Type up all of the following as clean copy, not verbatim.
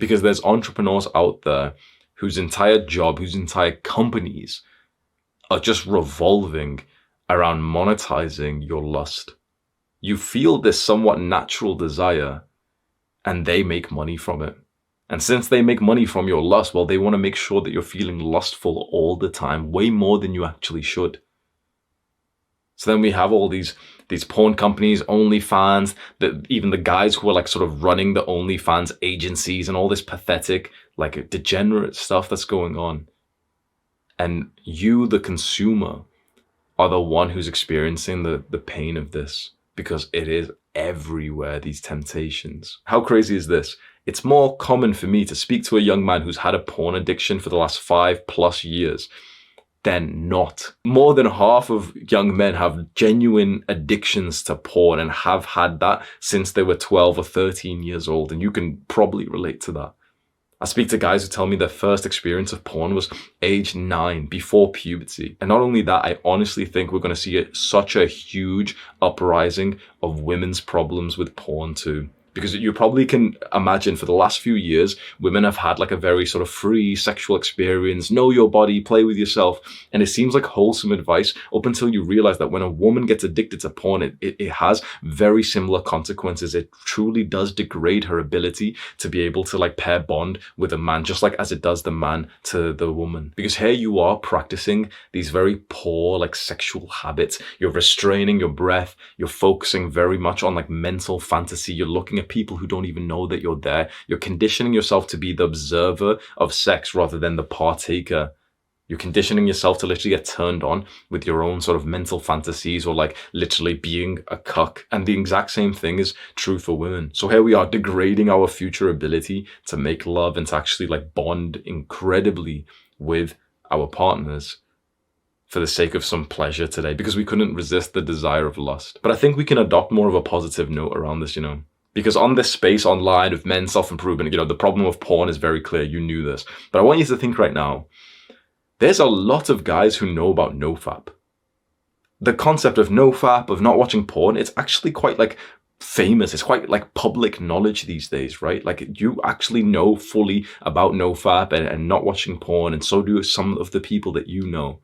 Because there's entrepreneurs out there whose entire job, whose entire companies are just revolving around monetizing your lust. You feel this somewhat natural desire and they make money from it. And since they make money from your lust, well, they want to make sure that you're feeling lustful all the time, way more than you actually should. So then we have all these porn companies, OnlyFans, that even the guys who are like sort of running the OnlyFans agencies and all this pathetic, like degenerate stuff that's going on. And you, the consumer, are the one who's experiencing the pain of this, because it is everywhere, these temptations. How crazy is this? It's more common for me to speak to a young man who's had a porn addiction for the last 5+ years than not. More than half of young men have genuine addictions to porn and have had that since they were 12 or 13 years old. And you can probably relate to that. I speak to guys who tell me their first experience of porn was age 9, before puberty. And not only that, I honestly think we're going to see such a huge uprising of women's problems with porn too. Because you probably can imagine for the last few years, women have had like a very sort of free sexual experience, know your body, play with yourself. And it seems like wholesome advice up until you realize that when a woman gets addicted to porn, it has very similar consequences. It truly does degrade her ability to be able to like pair bond with a man, just like as it does the man to the woman. Because here you are practicing these very poor like sexual habits. You're restraining your breath. You're focusing very much on like mental fantasy. You're looking at people who don't even know that you're there. You're conditioning yourself to be the observer of sex rather than the partaker. You're conditioning yourself to literally get turned on with your own sort of mental fantasies, or like literally being a cuck. And the exact same thing is true for women. So here we are degrading our future ability to make love and to actually like bond incredibly with our partners for the sake of some pleasure today, because we couldn't resist the desire of lust. But I think we can adopt more of a positive note around this, because on this space online of men's self-improvement, the problem of porn is very clear. You knew this. But I want you to think right now, there's a lot of guys who know about nofap. The concept of nofap, of not watching porn, it's actually quite like famous. It's quite like public knowledge these days, right? Like you actually know fully about nofap and not watching porn, and so do some of the people that you know.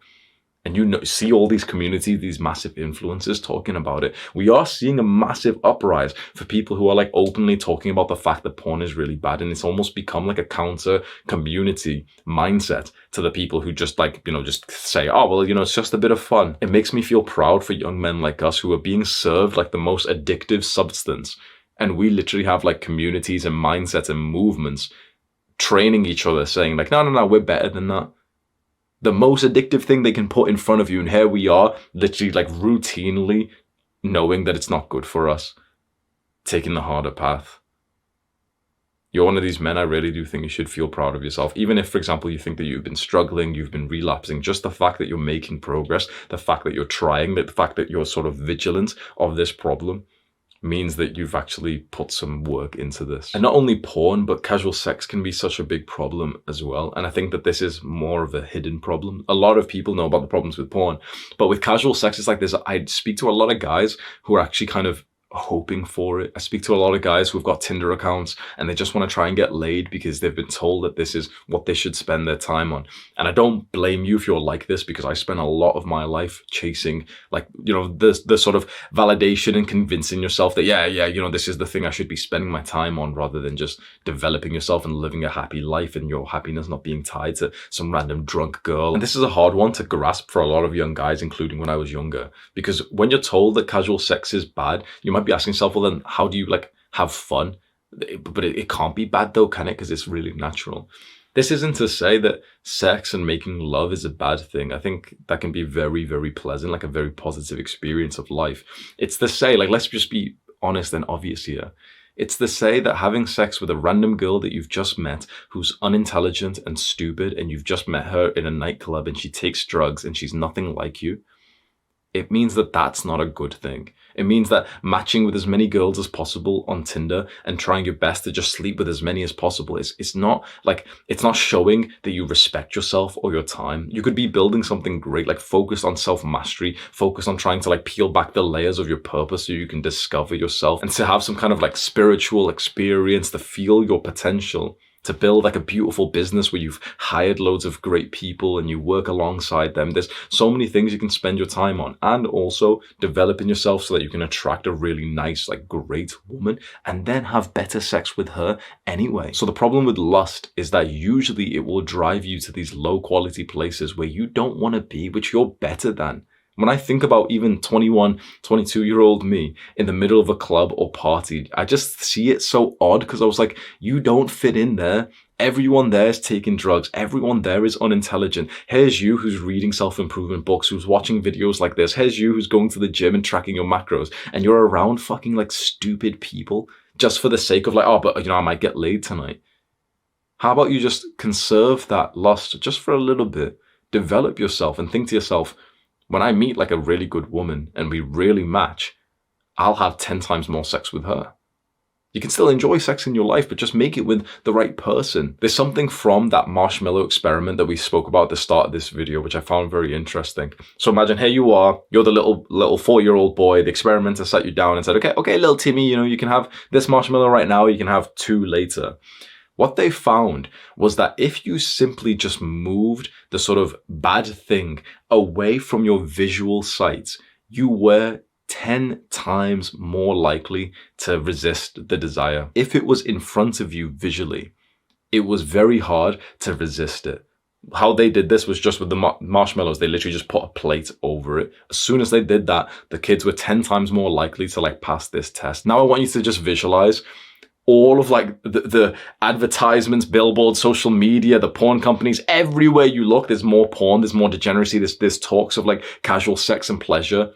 And see all these communities, these massive influencers talking about it. We are seeing a massive uprise for people who are like openly talking about the fact that porn is really bad. And it's almost become like a counter community mindset to the people who just like, just say, oh, well, it's just a bit of fun. It makes me feel proud for young men like us who are being served like the most addictive substance. And we literally have like communities and mindsets and movements training each other, saying like, no, we're better than that. The most addictive thing they can put in front of you, and here we are, literally like routinely knowing that it's not good for us, taking the harder path. You're one of these men. I really do think you should feel proud of yourself. Even if, for example, you think that you've been struggling, you've been relapsing, just the fact that you're making progress, the fact that you're trying, the fact that you're sort of vigilant of this problem means that you've actually put some work into this. And not only porn, but casual sex can be such a big problem as well. And I think that this is more of a hidden problem. A lot of people know about the problems with porn, but with casual sex, it's like this. I speak to a lot of guys who are actually kind of hoping for it. I speak to a lot of guys who've got Tinder accounts and they just want to try and get laid because they've been told that this is what they should spend their time on. And I don't blame you if you're like this, because I spent a lot of my life chasing like, the sort of validation and convincing yourself that, this is the thing I should be spending my time on, rather than just developing yourself and living a happy life and your happiness not being tied to some random drunk girl. And this is a hard one to grasp for a lot of young guys, including when I was younger, because when you're told that casual sex is bad, you might be asking yourself, well, then how do you like have fun? But it can't be bad though, can it? Because it's really natural. This isn't to say that sex and making love is a bad thing. I think that can be very, very pleasant, like a very positive experience of life. It's to say, like, let's just be honest and obvious here. It's to say that having sex with a random girl that you've just met, who's unintelligent and stupid, and you've just met her in a nightclub and she takes drugs and she's nothing like you, it means that that's not a good thing. It means that matching with as many girls as possible on Tinder and trying your best to just sleep with as many as possible it's not showing that you respect yourself or your time. You could be building something great, like focused on self-mastery, focused on trying to like peel back the layers of your purpose so you can discover yourself and to have some kind of like spiritual experience, to feel your potential, to build like a beautiful business where you've hired loads of great people and you work alongside them. There's so many things you can spend your time on, and also developing yourself so that you can attract a really nice, like great woman and then have better sex with her anyway. So the problem with lust is that usually it will drive you to these low quality places where you don't want to be, which you're better than. When I think about even 21, 22-year-old me in the middle of a club or party, I just see it so odd because I was like, you don't fit in there. Everyone there is taking drugs. Everyone there is unintelligent. Here's you who's reading self-improvement books, who's watching videos like this. Here's you who's going to the gym and tracking your macros. And you're around fucking like stupid people just for the sake of like, oh, but I might get laid tonight. How about you just conserve that lust just for a little bit, develop yourself and think to yourself, when I meet like a really good woman and we really match, I'll have 10 times more sex with her. You can still enjoy sex in your life, but just make it with the right person. There's something from that marshmallow experiment that we spoke about at the start of this video, which I found very interesting. So imagine here you are, you're the little 4-year-old boy, the experimenter sat you down and said, okay, little Timmy, you can have this marshmallow right now, you can have 2 later. What they found was that if you simply just moved the sort of bad thing away from your visual sight, you were 10 times more likely to resist the desire. If it was in front of you visually, it was very hard to resist it. How they did this was just with the marshmallows. They literally just put a plate over it. As soon as they did that, the kids were 10 times more likely to like pass this test. Now I want you to just visualize all of like the advertisements, billboards, social media, the porn companies, everywhere you look, there's more porn, there's more degeneracy, there's talks of like casual sex and pleasure.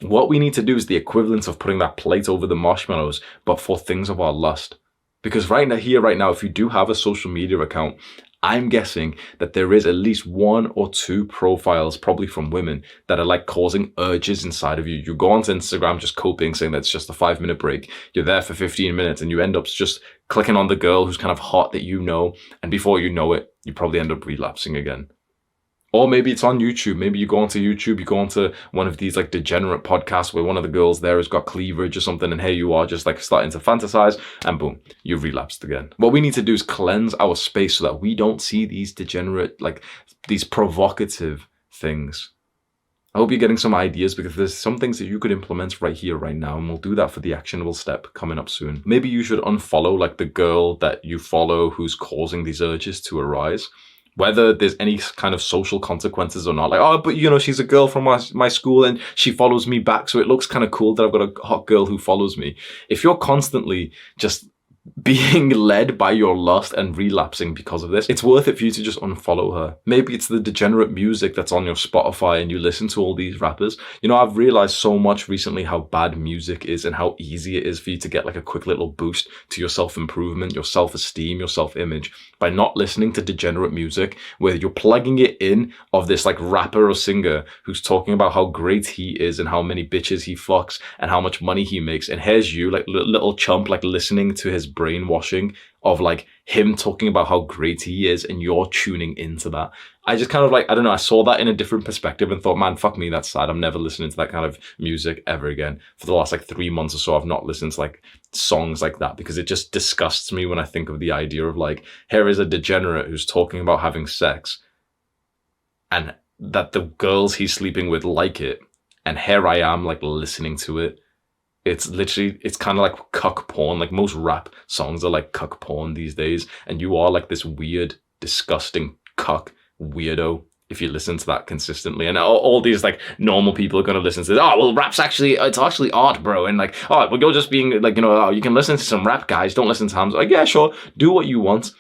What we need to do is the equivalent of putting that plate over the marshmallows, but for things of our lust. Because right now, if you do have a social media account, I'm guessing that there is at least 1 or 2 profiles, probably from women, that are like causing urges inside of you. You go onto Instagram just coping, saying that it's just a 5-minute break. You're there for 15 minutes and you end up just clicking on the girl who's kind of hot that you know. And before you know it, you probably end up relapsing again. Or maybe it's on YouTube. Maybe you go onto YouTube, you go onto one of these like degenerate podcasts where one of the girls there has got cleavage or something, and here you are just like starting to fantasize, and boom, you've relapsed again. What we need to do is cleanse our space so that we don't see these degenerate, like these provocative things. I hope you're getting some ideas, because there's some things that you could implement right here, right now, and we'll do that for the actionable step coming up soon. Maybe you should unfollow like the girl that you follow who's causing these urges to arise. Whether there's any kind of social consequences or not. Like, oh, but she's a girl from my school and she follows me back, so it looks kind of cool that I've got a hot girl who follows me. If you're constantly just being led by your lust and relapsing because of this, it's worth it for you to just unfollow her. Maybe it's the degenerate music that's on your Spotify and you listen to all these rappers. I've realized so much recently how bad music is and how easy it is for you to get like a quick little boost to your self-improvement, your self-esteem, your self-image by not listening to degenerate music where you're plugging it in of this like rapper or singer who's talking about how great he is and how many bitches he fucks and how much money he makes. And here's you, like little chump, like listening to his brainwashing of like him talking about how great he is, and you're tuning into that. I just kind of like, I don't know, I saw that in a different perspective and thought, man, fuck me, that's sad. I'm never listening to that kind of music ever again. For the last like 3 months or so, I've not listened to like songs like that because it just disgusts me when I think of the idea of like, here is a degenerate who's talking about having sex and that the girls he's sleeping with like it. And here I am like listening to it. It's kind of like cuck porn. Like most rap songs are like cuck porn these days. And you are like this weird, disgusting cuck weirdo if you listen to that consistently. And all these like normal people are going to listen to this. Oh, well, it's actually art, bro. And like, oh, well, you're just being like, oh, you can listen to some rap guys. Don't listen to Hamza. Like, yeah, sure. Do what you want.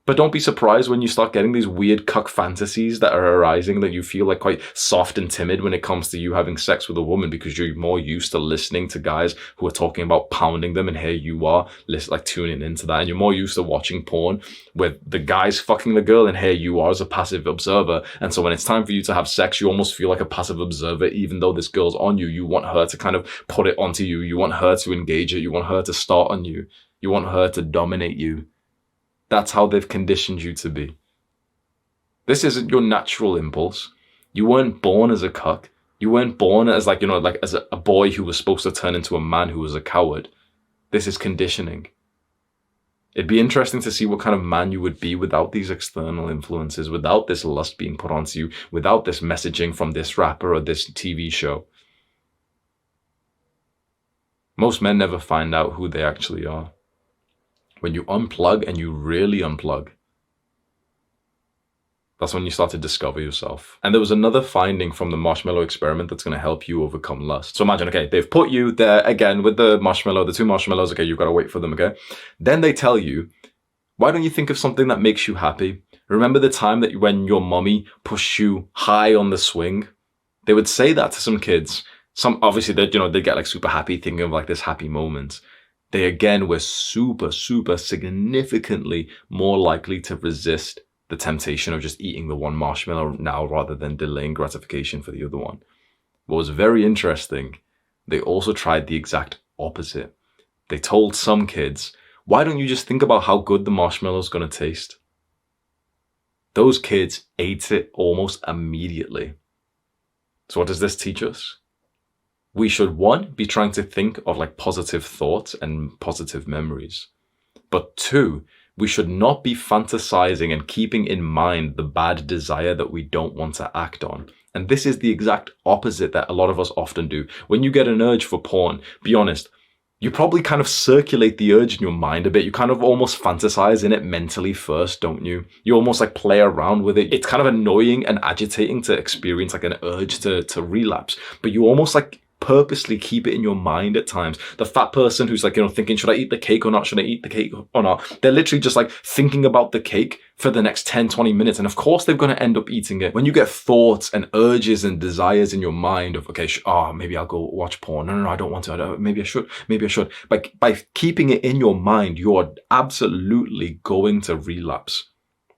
But don't be surprised when you start getting these weird cuck fantasies that are arising, that you feel like quite soft and timid when it comes to you having sex with a woman because you're more used to listening to guys who are talking about pounding them, and here you are like tuning into that, and you're more used to watching porn with the guys fucking the girl, and here you are as a passive observer. And so when it's time for you to have sex, you almost feel like a passive observer. Even though this girl's on you, you want her to kind of put it onto you. You want her to engage it. You want her to start on you. You want her to dominate you. That's how they've conditioned you to be. This isn't your natural impulse. You weren't born as a cuck. You weren't born as like, as a boy who was supposed to turn into a man who was a coward. This is conditioning. It'd be interesting to see what kind of man you would be without these external influences, without this lust being put onto you, without this messaging from this rapper or this TV show. Most men never find out who they actually are. When you unplug and you really unplug, that's when you start to discover yourself. And there was another finding from the marshmallow experiment that's going to help you overcome lust. So imagine, okay, they've put you there again with the marshmallow, the two marshmallows, okay, you've got to wait for them, okay? Then they tell you, why don't you think of something that makes you happy? Remember the time that when your mommy pushed you high on the swing? They would say that to some kids. Some, obviously, they get like super happy thinking of like this happy moment. They again were super, super significantly more likely to resist the temptation of just eating the one marshmallow now rather than delaying gratification for the other one. What was very interesting, they also tried the exact opposite. They told some kids, why don't you just think about how good the marshmallow is going to taste? Those kids ate it almost immediately. So what does this teach us? We should, one, be trying to think of like positive thoughts and positive memories. But two, we should not be fantasizing and keeping in mind the bad desire that we don't want to act on. And this is the exact opposite that a lot of us often do. When you get an urge for porn, be honest, you probably kind of circulate the urge in your mind a bit. You kind of almost fantasize in it mentally first, don't you? You almost like play around with it. It's kind of annoying and agitating to experience like an urge to relapse, but you almost like purposely keep it in your mind at times. The fat person who's like, thinking, should I eat the cake or not? Should I eat the cake or not? They're literally just like thinking about the cake for the next 10, 20 minutes. And of course they're going to end up eating it. When you get thoughts and urges and desires in your mind of, okay, maybe I'll go watch porn. No, I don't want to. Maybe I should. By keeping it in your mind, you're absolutely going to relapse.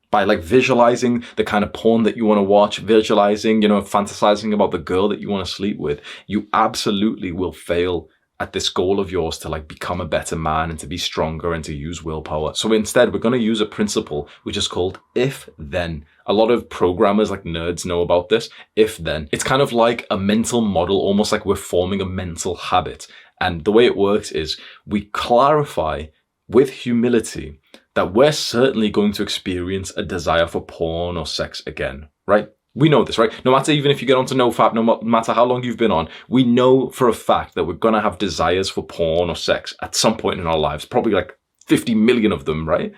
By like visualizing the kind of porn that you want to watch, visualizing, fantasizing about the girl that you want to sleep with, you absolutely will fail at this goal of yours to like become a better man and to be stronger and to use willpower. So instead, we're going to use a principle which is called if then. A lot of programmers like nerds know about this. If then. It's kind of like a mental model, almost like we're forming a mental habit. And the way it works is we clarify with humility that we're certainly going to experience a desire for porn or sex again, right? We know this, right? No matter even if you get onto NoFap, no matter how long you've been on, we know for a fact that we're going to have desires for porn or sex at some point in our lives, probably like 50 million of them, right?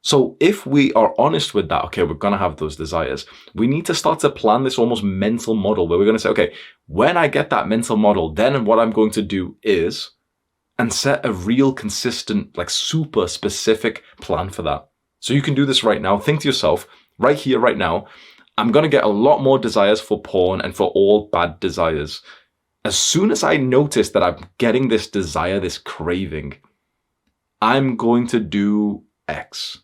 So if we are honest with that, okay, we're going to have those desires, we need to start to plan this almost mental model where we're going to say, okay, when I get that mental model, then what I'm going to do is, and set a real consistent, like super specific plan for that. So you can do this right now. Think to yourself, right here, right now, I'm going to get a lot more desires for porn and for all bad desires. As soon as I notice that I'm getting this desire, this craving, I'm going to do X.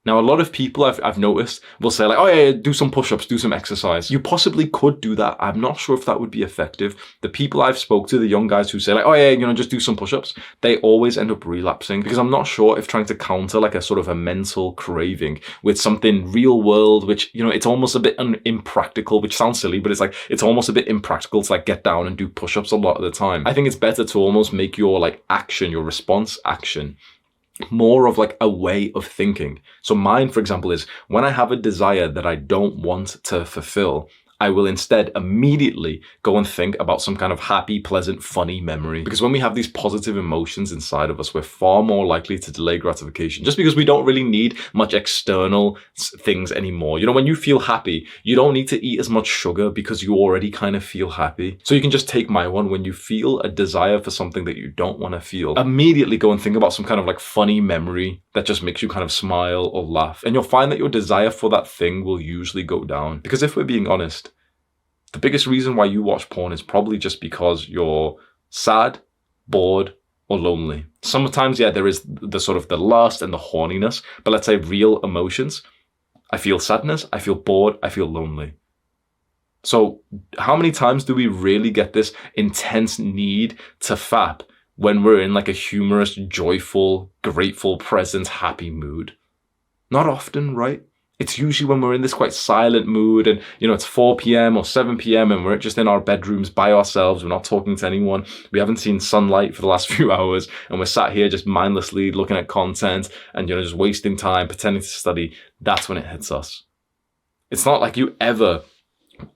Now, a lot of people I've noticed will say like, oh yeah, do some push-ups, do some exercise. You possibly could do that. I'm not sure if that would be effective. The people I've spoke to, the young guys who say like, oh yeah, just do some push-ups, they always end up relapsing because I'm not sure if trying to counter like a sort of a mental craving with something real world, which, it's almost a bit impractical, which sounds silly, but it's almost a bit impractical to like get down and do push-ups a lot of the time. I think it's better to almost make your like action, your response action, more of like a way of thinking. So mine, for example, is when I have a desire that I don't want to fulfill, I will instead immediately go and think about some kind of happy, pleasant, funny memory. Because when we have these positive emotions inside of us, we're far more likely to delay gratification just because we don't really need much external things anymore. When you feel happy, you don't need to eat as much sugar because you already kind of feel happy. So you can just take my one. When you feel a desire for something that you don't want to feel, immediately go and think about some kind of like funny memory that just makes you kind of smile or laugh. And you'll find that your desire for that thing will usually go down. Because if we're being honest, the biggest reason why you watch porn is probably just because you're sad, bored, or lonely. Sometimes, yeah, there is the sort of the lust and the horniness, but let's say real emotions. I feel sadness, I feel bored, I feel lonely. So how many times do we really get this intense need to fap when we're in like a humorous, joyful, grateful, present, happy mood? Not often, right? It's usually when we're in this quite silent mood and, it's 4 p.m. or 7 p.m. and we're just in our bedrooms by ourselves. We're not talking to anyone. We haven't seen sunlight for the last few hours and we're sat here just mindlessly looking at content and, just wasting time, pretending to study. That's when it hits us. It's not like you ever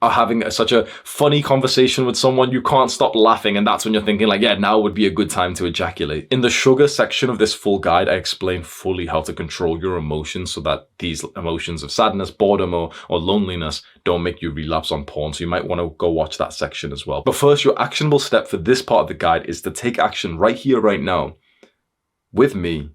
are having such a funny conversation with someone, you can't stop laughing, and that's when you're thinking like, yeah, now would be a good time to ejaculate. In the sugar section of this full guide, I explain fully how to control your emotions so that these emotions of sadness, boredom, or loneliness don't make you relapse on porn. So you might want to go watch that section as well. But first, your actionable step for this part of the guide is to take action right here, right now, with me.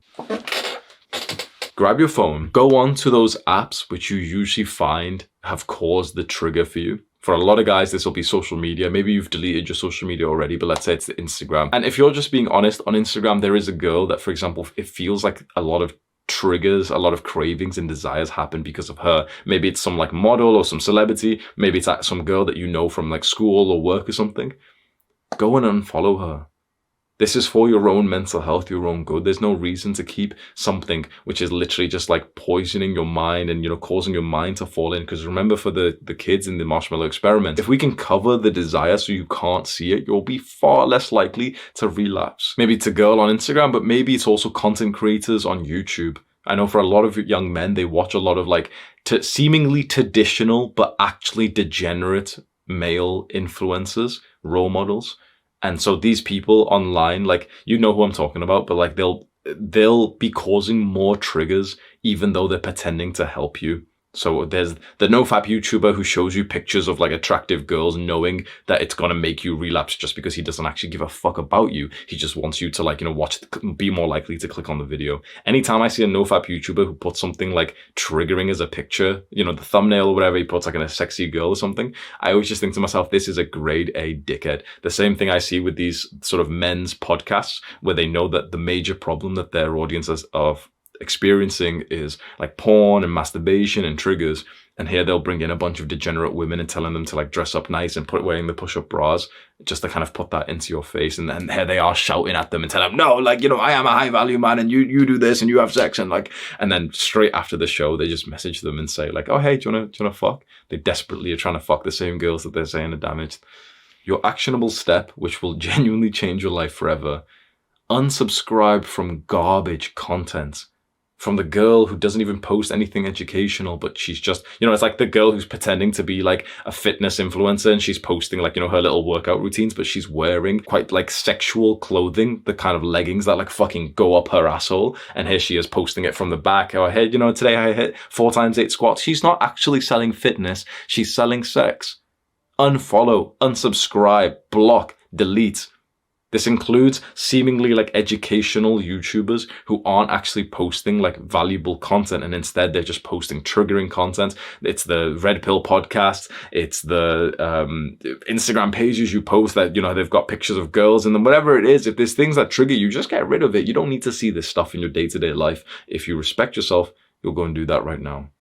Grab your phone, go on to those apps which you usually find have caused the trigger for you. For a lot of guys, this will be social media. Maybe you've deleted your social media already, but let's say it's the Instagram. And if you're just being honest, on Instagram, there is a girl that, for example, it feels like a lot of triggers, a lot of cravings and desires happen because of her. Maybe it's some like model or some celebrity. Maybe it's some girl that you know from like school or work or something. Go and unfollow her. This is for your own mental health, your own good. There's no reason to keep something which is literally just like poisoning your mind and, causing your mind to fall in. Because remember, for the kids in the marshmallow experiment, if we can cover the desire so you can't see it, you'll be far less likely to relapse. Maybe it's a girl on Instagram, but maybe it's also content creators on YouTube. I know for a lot of young men, they watch a lot of like seemingly traditional, but actually degenerate male influencers, role models. And so these people online, like, who I'm talking about, but like they'll be causing more triggers even though they're pretending to help you. So there's the NoFap YouTuber who shows you pictures of like attractive girls knowing that it's going to make you relapse just because he doesn't actually give a fuck about you. He just wants you to like, be more likely to click on the video. Anytime I see a NoFap YouTuber who puts something like triggering as a picture, the thumbnail or whatever he puts like in a sexy girl or something, I always just think to myself, this is a grade A dickhead. The same thing I see with these sort of men's podcasts where they know that the major problem that their audiences of experiencing is like porn and masturbation and triggers, and here they'll bring in a bunch of degenerate women and telling them to like dress up nice and wearing the push-up bras just to kind of put that into your face, and then here they are shouting at them and telling them, no, like, I am a high value man and you do this and you have sex, and then straight after the show they just message them and say like, oh hey, do you wanna fuck? They desperately are trying to fuck the same girls that they're saying are damaged. Your actionable step, which will genuinely change your life forever: unsubscribe from garbage content. From the girl who doesn't even post anything educational, but she's just, it's like the girl who's pretending to be like a fitness influencer and she's posting like, her little workout routines, but she's wearing quite like sexual clothing, the kind of leggings that like fucking go up her asshole. And here she is posting it from the back. Oh, hey, today I hit 4 times 8 squats. She's not actually selling fitness. She's selling sex. Unfollow, unsubscribe, block, delete. This includes seemingly like educational YouTubers who aren't actually posting like valuable content, and instead they're just posting triggering content. It's the Red Pill podcast. It's the Instagram pages you post that, they've got pictures of girls in them, whatever it is. If there's things that trigger you, just get rid of it. You don't need to see this stuff in your day-to-day life. If you respect yourself, you'll go and do that right now.